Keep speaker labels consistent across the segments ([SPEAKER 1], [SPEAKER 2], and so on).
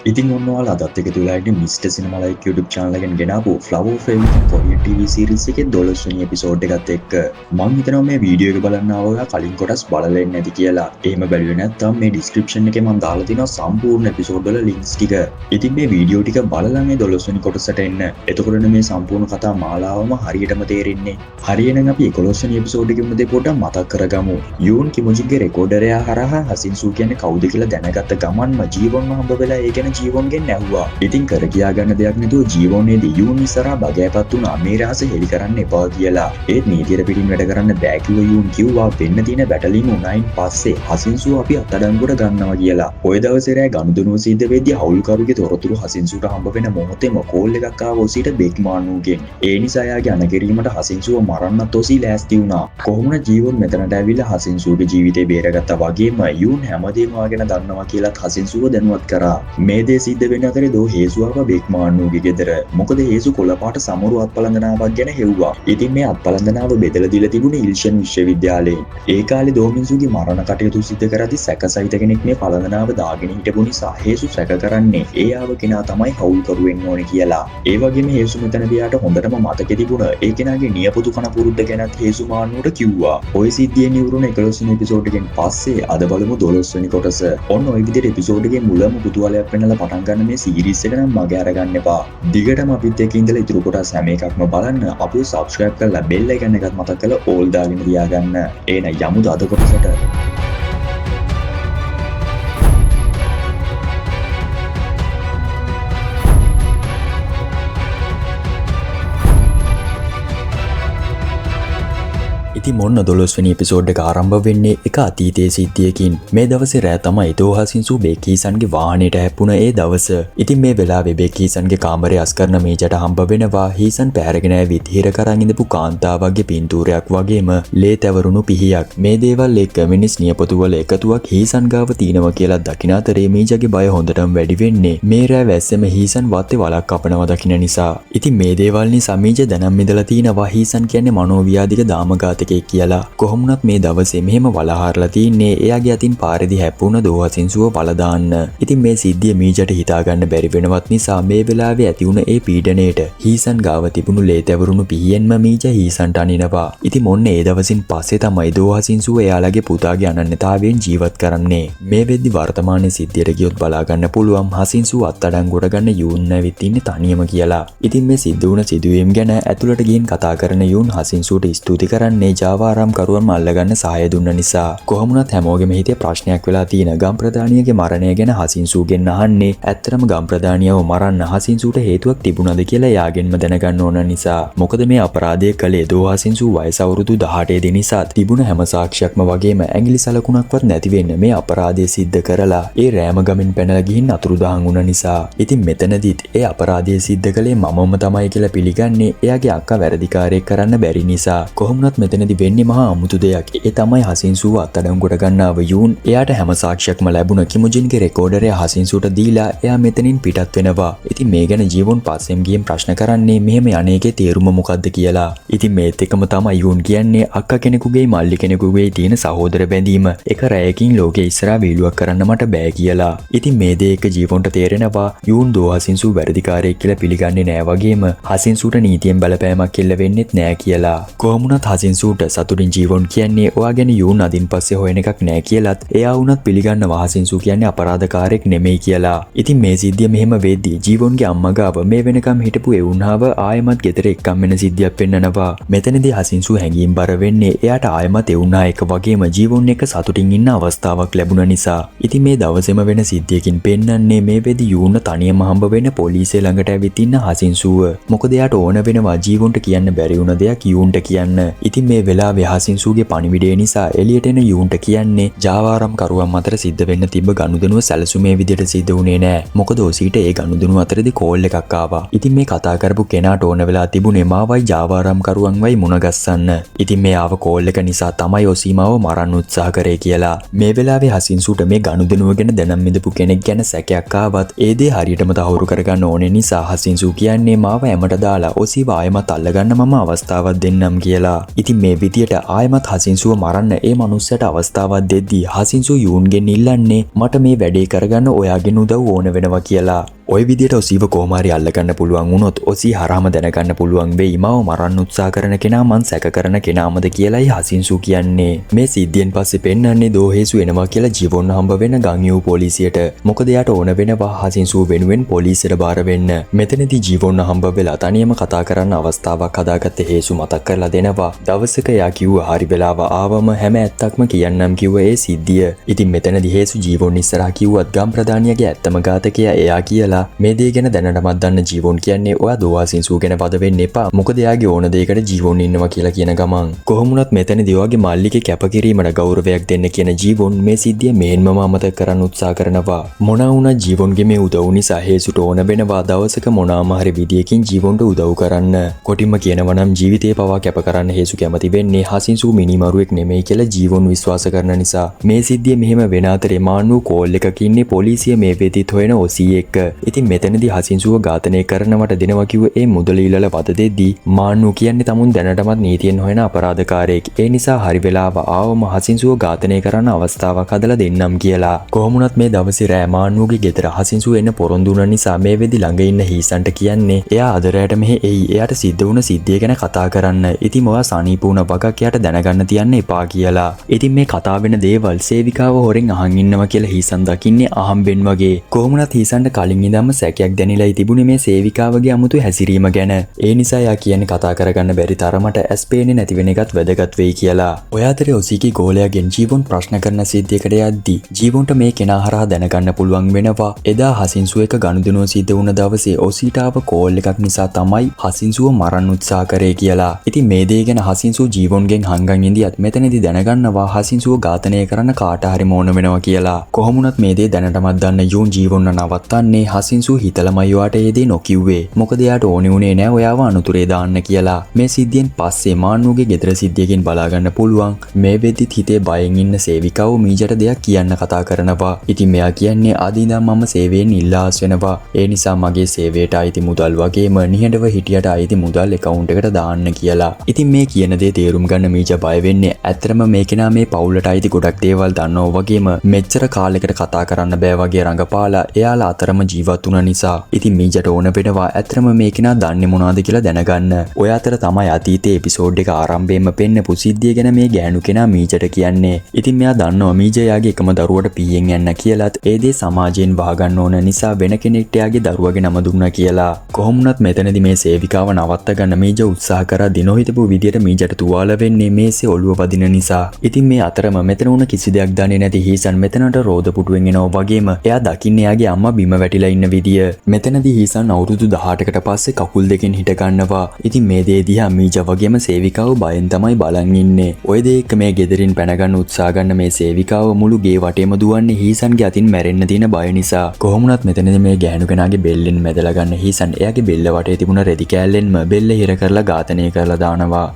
[SPEAKER 1] ඉතින් ඔන්නෝලා අදත් එකතු වෙලා ඉන්නේ මිස්ටර් සිනමා ලයික් YouTube channel එකෙන් ගෙනාවු Flower of Faith Korean TV series එකේ 12 වෙනි episode එකත් එක්ක මම හිතනවා මේ වීඩියෝ එක බලන්න ආව ඔයා කලින් කොටස් බලලා ඉන්නේ නැති කියලා. එහෙම බැලුවේ නැත්නම් මේ description එකේ මම දාලා තියෙනවා සම්පූර්ණ episode වල links ටික. ඉතින් මේ වීඩියෝ ටික බලලා මේ 12 වෙනි කොටසට එන්න. එතකොටනේ මේ සම්පූර්ණ කතා මාලාවම හරියටම තේරෙන්නේ. හරියනම් අපි 11 වෙනි episode එකේ මුදේ පොඩ්ඩක් මතක් කරගමු. යූන් කිමුජිගේ රෙකෝඩර් එක හරහා හසින්සු කියන්නේ කවුද කියලා දැනගත්ත ගමන්ම ජීවන්ම හම්බ වෙලා ඒ ගැන ජීවන්ගෙන් නැහුවා. ඉතින් කර කියා ගන්න දෙයක් නැතුව ජීවන්නේදී යූන් ඉස්සරහා බගෑපත් වුණා මේ රහස හෙලි කරන්න එපා කියලා. ඒත් නීතියට පිටින් වැඩ කරන්න බෑ කිව්ව යූන් කිව්වා වෙන්න තියෙන බැටලින් උනායින් පස්සේ හසින්සු අපි අත්අඩංගුවට ගන්නවා කියලා. ඔය දවසේ රෑ ගනුදෙනුව සිද්ධ වෙද්දී හවුල්කරුගේ තොරතුරු හසින්සුට හම්බ වෙන මොහොතේම කෝල් එකක් ආව ඔසීට බෙක්මානුගෙන්. ඒ නිසා යාගේ අනගිරීමට හසින්සුව මරන්නත් ඔසී ලෑස්ති වුණා. කොහොමද ජීවුන් මෙතනට ඇවිල්ලා හසින්සුගේ ජීවිතේ බේරගත්තා වගේම යූන් හැමදේම ආගෙන දන්නවා කියලාත් හසින්සුව දැනුවත් කරා. මේ දේ සිද්ධ වෙන අතරේ දෝ හේසුවව බෙක්මානුගේ ගෙදර. මොකද හේසු කොළපාට සමරු අත්පලන්දනාවක් ගැන හෙව්වා. ඉතින් මේ අත්පලන්දනාව බෙදලා දීලා තිබුණේ ඉල්ෂන් විශ්වවිද්‍යාලයෙන්. ඒ කාලේ දෝමින්සුගේ මරණ කටයුතු සිද්ධ කරද්දී සැකසහිත කෙනෙක් මේ පලන්දනාව දාගෙන හිටපු නිසා හේසු සැක කරන්නේ ඒ ආව කෙනා තමයි හවුල්කරු වෙන්න ඕනේ කියලා. ඒ වගේම හේසු මෙතනදී යාට හොඳටම මතකෙ තිබුණ ඒ කෙනාගේ නියපොතු කන පුරුද්ද ගැනත් හේසු මාන්නුවට කිව්වා. ඔය සිද්ධිය නිවුරුන 11 වෙනි එපිසෝඩ් එකෙන් පස්සේ අද බලමු 12 වෙනි කොටස. ඔන්න ඔය විදිහට එපිසෝඩ් එකේ මුලම කුතුහලයක් වෙනලා පටන් ගන්න මේ සීරීස් එක නම් මගේ අරගන්න එපා. දිගටම අපිත් එක්ක ඉඳලා ඉතුරු කොටස් හැම එකක්ම බලන්න. අපිව subscribe කරලා bell icon එකත් මතක් කරලා all දාගෙන තියාගන්න. එහෙනම් යමුද අද කොටසට. ඉතින් මොන්න 12 වෙනි එපිසෝඩ් එක ආරම්භ වෙන්නේ එක අතීතයේ සිද්ධියකින්. මේ දවසේ රෑ තමයි දෝහසින්සු බේකීසන්ගේ වාහනේට හැප්පුණ ඒ දවස. ඉතින් මේ වෙලාවේ බේකීසන්ගේ කාමරේ අස්කරන මේජට හම්බ වෙනවා හීසන් පැහැරගෙන ඇවිත් හිර කරන් ඉඳපු කාන්තාවගේ පින්තූරයක් වගේම ලේ තැවරුණු පිහියක්. මේ දේවල් එක්ක මිනිස් නියපොතු වල එකතුවක් හීසන් ගාව තියෙනවා කියලා දකින අතරේ මේජගේ බය හොඳටම වැඩි වෙන්නේ. මේ රෑ වැස්සෙම හීසන් වත්තේ වලක් කපනවා දකින නිසා. ඉතින් මේ දේවල් නිසා මේජ දැනම් මිදලා තිනවා හීසන් කියන්නේ මනෝව්‍යාධික දාමඝාතකයෙක් කියලා. කොහොමුණත් මේ දවසේ මෙහෙම වලහාරලා තින්නේ එයාගේ අතින් පාරේදී හැප්පුණ දෝහසින්සුව වල දාන්න. ඉතින් මේ සිද්ධිය මීජට හිතා ගන්න බැරි වෙනවත් නිසා මේ වෙලාවේ ඇති වුණ ඒ පීඩණයට හීසන් ගාව තිබුණු ලේ තැවරුණු පිහියෙන්ම මීජ හීසන්ට අනිනවා. ඉතින් මොන්න ඒ දවසින් පස්සේ තමයි දෝහසින්සුව එයාලගේ පුතාගේ අනන්‍යතාවයෙන් ජීවත් කරන්නේ. මේ වෙද්දි වර්තමානයේ සිද්ධියට ගියොත් බලා ගන්න පුළුවන් හසින්සුව අත්අඩංගුවට ගන්න යූන් ඇවිත් ඉන්නේ තනියම කියලා. ඉතින් මේ සිද්ධ වුණ සිදුවීම් ගැන ඇතුළට ගිහින් කතා කරන යූන් හසින්සුට ස්තුති කරන්නේ ජාවාරම් කරුවන් අල්ලගන්න සහාය දුන්න නිසා. කොහොමුණත් හැමෝගෙම හිතේ ප්‍රශ්නයක් වෙලා තියෙන ගම් ප්‍රධානියගේ මරණය ගැන හසින්සුගෙන් අහන්නේ. ඇත්තටම ගම් ප්‍රධානියව මරන්න හසින්සුට හේතුවක් තිබුණාද කියලා යාගෙන්ම දැනගන්න ඕන නිසා. මොකද මේ අපරාධය කළේ දෝහසින්සු වයස අවුරුදු 18 දී නිසා තිබුණ හැම සාක්ෂියක්ම වගේම ඇඟිලි සලකුණක්වත් නැති වෙන්න මේ අපරාධය සිද්ධ කරලා ඒ රෑම ගමින් පැනලා ගිහින් අතුරුදහන් වුණ නිසා. ඉතින් මෙතනදිත් ඒ අපරාධය සිද්ධ කළේ මමම තමයි කියලා පිළිගන්නේ එයාගේ අක්කා වැරදිකාරයෙක් කරන්න බැරි නිසා. කොහොමුණත් මෙතනදි වෙන්නේ මහා අමුතු දෙයක්. ඒ තමයි හසින්සුව අත්අඩංගුවට ගන්නාව යූන් එයාට හැම සාක්ෂියක්ම ලැබුණ කිමුජින්ගේ රෙකෝඩරය හසින්සුට දීලා එයා මෙතනින් පිටත් වෙනවා. ඉතින් මේ ගැන ජීවුන් පස්සෙන් ගියන් ප්‍රශ්න කරන්නේ මෙහෙම යන්නේගේ තේරුම මොකද්ද කියලා. ඉතින් මේත් එකම තමයි යූන් කියන්නේ අක්කා කෙනෙකුගේ මල්ලි කෙනෙකුගේ තියෙන සහෝදර බැඳීම එක රැයකින් ලෝකේ ඉස්සරහා වීලුවක් කරන්න මට බෑ කියලා. ඉතින් මේ දේ එක ජීවුන්ට තේරෙනවා යූන් දෝහසින්සු වැරදිකාරයෙක් කියලා පිළිගන්නේ නෑ වගේම හසින්සුට නීතියෙන් බලපෑමක් කෙල්ල වෙන්නෙත් නෑ කියලා. කොහොමුණත් හසින්සුට සතුටින් ජීවුන් කියන්නේ ඔයා ගැන යූන් අදින් පස්සේ හොයන එකක් නෑ කියලාත් එයා වුණත් පිළිගන්නවා හසින්සු කියන්නේ අපරාධකාරයෙක් නෙමෙයි කියලා. ඉතින් මේ සිද්ධිය මෙහෙම වෙද්දී ජීවුන්ගේ අම්මා ගාව මේ වෙනකම් හිටපු එවුන්හාව ආයෙමත් ගෙදර එක්කම් වෙන සිද්ධියක් පෙන්නනවා. මෙතනදී හසින්සු හැංගීම් බර වෙන්නේ එයාට ආයෙමත් එවුන්හා එක වගේම ජීවුන් එක්ක සතුටින් ඉන්න අවස්ථාවක් ලැබුණ නිසා. ඉතින් මේ දවසේම වෙන සිද්ධියකින් පෙන්නන්නේ මේ වෙද්දී යූන් තනියම හම්බ වෙන පොලිසිය ළඟට ඇවිත් ඉන්න හසින්සුව. මොකද එයාට ඕන වෙනවා ජීවුන්ට කියන්න බැරි වුණ දෙයක් යූන්ට කියන්න. ඉතින් මේ වෙලාවේ හසින්සුගේ පණිවිඩය නිසා එළියට එන යූන්ට කියන්නේ ජාවාරම් කරුවන් අතර සිද්ධ වෙන්න තිබ්බ ගනුදෙනුව සැලසුමේ විදිහට සිද්ධ වුණේ නෑ. මොකද ඔසීට ඒ ගනුදෙනුව අතරදී කෝල් එකක් ආවා. ඉතින් මේ කතා කරපු කෙනාට ඕන වෙලා තිබුණේ මාවයි ජාවාරම් කරුවන්වයි මුණ ගස්සන්න. ඉතින් මේ ආව කෝල් එක නිසා තමයි ඔසීමාව මරන්න උත්සාහ කරේ කියලා. මේ වෙලාවේ හසින්සුට මේ ගනුදෙනුව ගැන දැනුම් මිදපු කෙනෙක් ගැන සැකයක් ආවත් ඒ දේ හරියටම තහවුරු කරගන්න ඕනේ නිසා හසින්සු කියන්නේ මාව හැමට දාලා ඔසීව ආයෙමත් අල්ලගන්න මම අවස්ථාවක් දෙන්නම් කියලා. ඉතින් මේ විදියට ආයමත් හසින්සුව මරන්න ඒ මනුස්සයට අවස්ථාවක් දෙද්දී හසින්සු යූන්ගෙන් ඉල්ලන්නේ මට මේ වැඩේ කරගන්න ඔයාගෙන් උදව් ඕන වෙනවා කියලා. ඔය විදියට ඔසීව කොහොම හරි අල්ලගන්න පුළුවන් වුණොත් ඔසී හරහාම දැනගන්න පුළුවන් වෙයි මාව මරන්න උත්සාහ කරන කෙනා මං සැක කරන කෙනාමද කියලායි හසින්සු කියන්නේ. මේ සිද්ධියෙන් පස්සේ පෙන්නන්නේ දෝහේසු එනවා කියලා ජීවොන් හම්බ වෙන ගංයූ පොලිසියට. මොකද එයාට ඕන වෙනවා හසින්සු වෙනුවෙන් පොලිසියට බාර වෙන්න. මෙතනදී ජීවොන් හම්බ වෙලා තනියම කතා කරන්න අවස්ථාවක් හදාගත්ත හේසු මතක් කරලා දෙනවා. දවසක එයා කිව්වා හරි වෙලාව ආවම හැම ඇත්තක්ම කියන්නම් කිව්ව ඒ සිද්ධිය. ඉතින් මෙතනදී හේසු ජීවොන් ඉස්සරහා කිව්වත් ගම් ප්‍රධානියාගේ ඇත්තම ඝාතකයා එයා කියලා මේ දේ ගැන දැනටමත් දන්න ජීවොන් කියන්නේ ඔයා දෝහසින්සු ගැන වද වෙන්න එපා. මොකද එයාගේ ඕන දෙයකට ජීවොන් ඉන්නවා කියලා කියන ගමන් කොහොමුණත් මෙතනදී ඔයාගේ මල්ලිගේ කැපකිරීමට ගෞරවයක් දෙන්න කියන ජීවොන් මේ සිද්ධිය මෙහෙන්ම අමතක කරන්න උත්සාහ කරනවා. මොනවා වුණත් ජීවොන්ගේ මේ උදව් නිසා හේසුට ඕන වෙනවා දවසක මොනවාම හරි විදියකින් ජීවොන්ට උදව් කරන්න. කොටින්ම කියනවා නම් ජීවිතේ පවා කැප කරන්න හේසු කැමති වෙන්නේ හසින්සු මිනිමරුවෙක් නෙමෙයි කියලා ජීවොන් විශ්වාස කරන නිසා. මේ සිද්ධිය මෙහෙම වෙන අතරේ මාන්නු කෝල් එකක ඉන්නේ පොලිසිය මේ වෙදිත් හොයන ඔසී එක්ක. ඉතින් මෙතනදී හසින්සුව ඝාතනය කරනවට දෙනවා කිව්ව ඒ මුදල ඊළල වද දෙද්දී මාන්නු කියන්නේ තමුන් දැනටමත් නීතියෙන් හොයන අපරාධකාරයෙක්. ඒ නිසා හරි වෙලාව ආවම හසින්සුව ඝාතනය කරන්න අවස්ථාවක් හදලා දෙන්නම් කියලා. කොහොමුණත් මේ දවසේ රෑ මාන්නුගේ ගෙදර හසින්සුව එන්න පොරොන්දු වුණ නිසා මේ වෙදි ළඟ ඉන්න හීසන්ට කියන්නේ එයා අද රෑට මෙහෙ එයි එයාට සිද්ධ වුණ සිද්ධිය ගැන කතා කරන්න. ඉතින් ඔයා සනීප වුණ වගක් එයාට දැනගන්න තියන්න එපා කියලා. ඉතින් මේ කතා වෙන දේවල් සේවිකාව හොරෙන් අහන් ඉන්නවා කියලා හීසන් දකින්නේ අහම්බෙන් වගේ. කොහොමුණත් හීසන්ට කලින් ඉඳන්ම සැකයක් දැනිලා තිබුණේ මේ සේවිකාවගේ අමුතු හැසිරීම ගැන. ඒ නිසා යා කියන්නේ කතා කරගන්න බැරි තරමට ඇස් පේන්නේ නැති වෙන එකත් වැදගත් වෙයි කියලා. ඔය අතරේ ඔසීගේ ගෝලයාගෙන් ජීවොන් ප්‍රශ්න කරන සිද්ධියකට යද්දී ජීවොන්ට මේ කෙනා හරහා දැනගන්න පුළුවන් වෙනවා. එදා හසින්සු එක ගනුදෙනුව සිද්ධ වුණ දවසේ ඔසීට ආව කෝල් එකක් නිසා තමයි හසින්සුව මරන්න උත්සාහ කරේ කියලා. ඉතින් මේ දේ ගැන හසින්සු ජීවොන්ගෙන් හංගන් ඉඳියත් මෙතනදී දැනගන්නවා හසින්සුව ඝාතනය කරන්න කාට හරි ඕන වෙනවා කියලා. කොහොමුණත් මේ දේ දැනටමත් දන්න යූන් ජීවොන්න නවත්තන්නේ හසින්සු හිතලමයි ඔයාට ඒ දේ නොකිව්වේ. මොකද එයාට ඕනේ උනේ නෑ ඔයාව අනුතරේ දාන්න කියලා. මේ සිද්ධියෙන් පස්සේ මාන්නුගේ ගෙදර සිද්ධියකින් බලාගන්න පුළුවන් මේ වෙද්දිත් හිතේ බයෙන් ඉන්න සේවිකාව මීජට දෙයක් කියන්න කතා කරනවා. ඉතින් මෙයා කියන්නේ අද ඉඳන් මම සේවයෙන් ඉල්ලාස් වෙනවා. ඒ නිසා මගේ සේවයට අයිති මුදල් වගේම නිහඬව හිටියට අයිති මුදල් account එකට දාන්න කියලා. ඉතින් මේ කියන දේ තේරුම් ගන්න මීජ බය වෙන්නේ. ඇත්තටම මේ කෙනා මේ පවුලට අයිති ගොඩක් දේවල් දන්නවා වගේම මෙච්චර කාලයකට කතා කරන්න බෑ වගේ රඟපාලා එයාලා අතරම ජීවත් වුණ නිසා. ඉතින් මීජට ඕන වෙනවා ඇත්තටම මේ කෙනා දන්නේ මොනවද කියලා දැනගන්න. ඔය අතර තමයි අතීතයේ එපිසෝඩ් එක ආරම්භයෙන්ම පෙන්නපු සිද්ධිය ගැන මේ ගෑනු කෙනා මීජට කියන්නේ. ඉතින් මෙයා දන්නවා මීජ යාගේ එකම දරුවට පීයෙන් යන්න කියලාත් ඒ දේ සමාජයෙන් වහගන්න ඕන නිසා වෙන කෙනෙක්ට යාගේ දරුවගේ නම දුන්නා කියලා. කොහොමුණත් මෙතනදී මේ සේවිකාව නවත්ත ගන්න මීජ උත්සාහ කරා දිනෝ හිටපු විදියට මීජට තුවාල වෙන්නේ මේසේ ඔළුව වදින නිසා. ඉතින් මේ අතරම මෙතන උන කිසි දෙයක් දන්නේ නැති හීසන් මෙතනට රෝද පුටුවෙන් එනවා වගේම එයා දකින්නේ යාගේ අම්මා බිම වැටිලා ඉන්න විදිය. මෙතනදී හීසන් අවුරුදු 18කට පස්සේ කකුල් දෙකෙන් හිට ගන්නවා. ඉතින් මේ දේ දිහා මීජ වගේම සේවිකාව බයෙන් තමයි බලන් ඉන්නේ. ඔය දේ එක්ක මේ ගෙදරින් පැන ගන්න උත්සාහ ගන්න මේ සේවිකාව මුළු ගේ වටේම දුවන්නේ හීසන්ගේ අතින් මැරෙන්න තියෙන බය නිසා. කොහොමුණත් මෙතනදී මේ ගෑනු කෙනාගේ බෙල්ලෙන් මැදලා ගන්න හීසන් එයාගේ බෙල්ල වටේ තිබුණ රෙදි කෑල්ලෙන්ම බෙල්ල හිර කරලා ඝාතනය කරලා දානවා.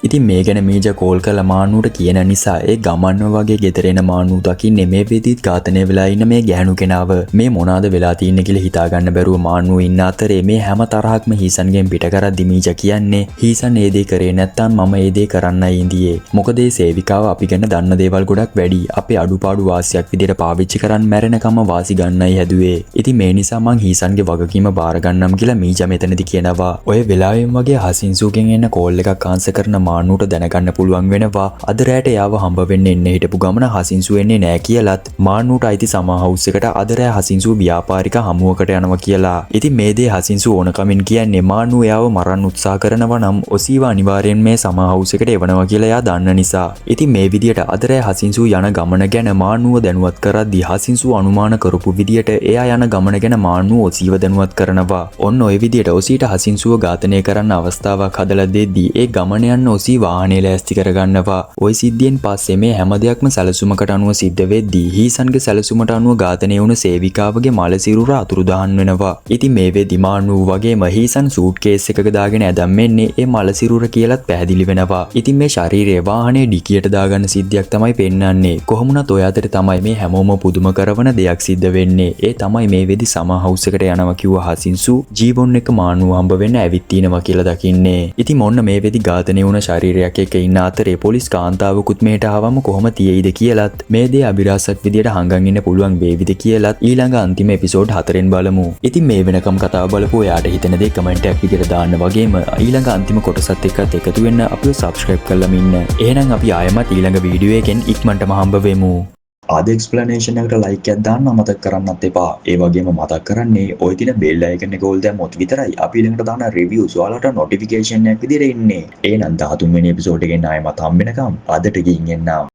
[SPEAKER 1] ඉතින් මේ ගැන මීජ කෝල් කරලා මාන්නුට කියන නිසා ඒ ගමන්ව වගේ ගෙදර එන මාන්නු දකින්නේ මේ වෙදිත් ඝාතනය වෙලා ඉන්න මේ ගෑනු කෙනාව. මේ මොනවාද වෙලා තින්නේ කියලා හිතා ගන්න බැරුව මාන්නු ඉන්න අතරේ මේ හැම තරහක්ම හීසන්ගෙන් පිට කරද්දි මීජ කියන්නේ හීසන් ඒ දේ කරේ නැත්තම් මම ඒ දේ කරන්නයි ඉඳියේ. මොකද ඒ සේවිකාව අපි ගැන දන්න දේවල් ගොඩක් වැඩි. අපේ අඩුපාඩු වාසියක් විදියට පාවිච්චි කරන් මැරෙනකම වාසි ගන්නයි හැදුවේ. ඉතින් මේ නිසා මං හීසන්ගේ වගකීම බාර ගන්නම් කියලා මීජ මෙතනදී කියනවා. ඔය වෙලාවෙම වගේ හසින්සුගෙන් එන කෝල් එකක් ආන්සර් කරන මාන්නුට දැනගන්න පුළුවන් වෙනවා අද රෑට එයාව හම්බ වෙන්න එන්න හිටපු ගමන හසින්සු එන්නේ නෑ කියලාත් මාන්නුට අයිති සමා හවුස් එකට අද රෑ හසින්සු ව්‍යාපාරික හමුවකට යනවා කියලා. ඉතින් මේ දේ හසින්සු ඕන කමින් කියන්නේ මාන්නු එයාව මරන්න උත්සාහ කරනවා නම් ඔසීව අනිවාර්යෙන් මේ සමා හවුස් එකට එවනවා කියලා එයා දන්න නිසා. ඉතින් මේ විදියට අද රෑ හසින්සු යන ගමන ගැන මාන්නුව දැනුවත් කරද්දී හසින්සු අනුමාන කරපු විදියට එයා යන ගමන ගැන මාන්නුව ඔසීව දැනුවත් කරනවා. ඔන්න ඔය විදියට ඔසීට හසින්සුව ඝාතනය කරන්න අවස්ථාවක් හදලා දෙද්දී ඒ ගමන යන ඔසී පොලිසිය වාහනේ ලෑස්ති කරගන්නවා. ওই සිද්ධියෙන් පස්සේ මේ හැම දෙයක්ම සැලසුමකට අනුව සිද්ධ වෙද්දී හීසන්ගේ සැලසුමට අනුව ඝාතනය වුණ සේවිකාවගේ මල සිරුර අතුරුදහන් වෙනවා. ඉතින් මේ වෙද්දි මානු වගේම හීසන් සූට් කේස් එකක දාගෙන ඇදන් මෙන්නේ ඒ මල සිරුර කියලාත් පැහැදිලි වෙනවා. ඉතින් මේ ශරීරයේ වාහනේ ඩිකියට දාගන්න සිද්ධියක් තමයි පෙන්වන්නේ. කොහොමුණත් ඔය අතර තමයි මේ හැමෝම පුදුම කරවන දෙයක් සිද්ධ වෙන්නේ. ඒ තමයි මේ වෙද්දි සමා හවුස් එකට යනවා කිව්ව හසින්සු ජීබොන් එක මානුව හම්බ වෙන්න ඇවිත් තිනවා කියලා දකින්නේ. ඉතින් මොන්න මේ වෙද්දි ඝාතනය වුණ ශරීරයක් එක්ක ඉන්න අතරේ පොලිස් කාන්තාවකුත් මෙහෙට ආවම කොහොම තියෙයිද කියලත් මේ දේ අභිරහසක් විදියට හංගන් ඉන්න පුළුවන් වේවිද කියලත් ඊළඟ අන්තිම එපිසෝඩ් 4න් බලමු. ඉතින් මේ වෙනකම් කතාව බලපුව ඔයාට හිතෙන දේ කමෙන්ට් එකක් විදියට දාන්න වගේම ඊළඟ අන්තිම කොටසත් එක්කත් එකතු වෙන්න අපිව සබ්ස්ක්‍රයිබ් කරලාම ඉන්න. එහෙනම් අපි ආයෙමත් ඊළඟ වීඩියෝ එකෙන් ඉක්මනටම හම්බ වෙමු.
[SPEAKER 2] ආද එක්ස්ප්ලනේෂන් එකට ලයික් එකක් දාන්න අමතක කරන්නත් එපා. ඒ වගේම මතක් කරන්නේ ඔය දින බෙල් අයිකන් එක ඕල් දැම්මොත් විතරයි අපි ඊළඟට දාන රිවිව්ස් ඔයාලට නොටිෆිකේෂන් එකක් විදියට එන්නේ. එහෙනම් 13 වෙනි එපිසෝඩ් එකෙන් ආයෙමත් හම්බ වෙනකම් අදට ගිහින් එන්නම්.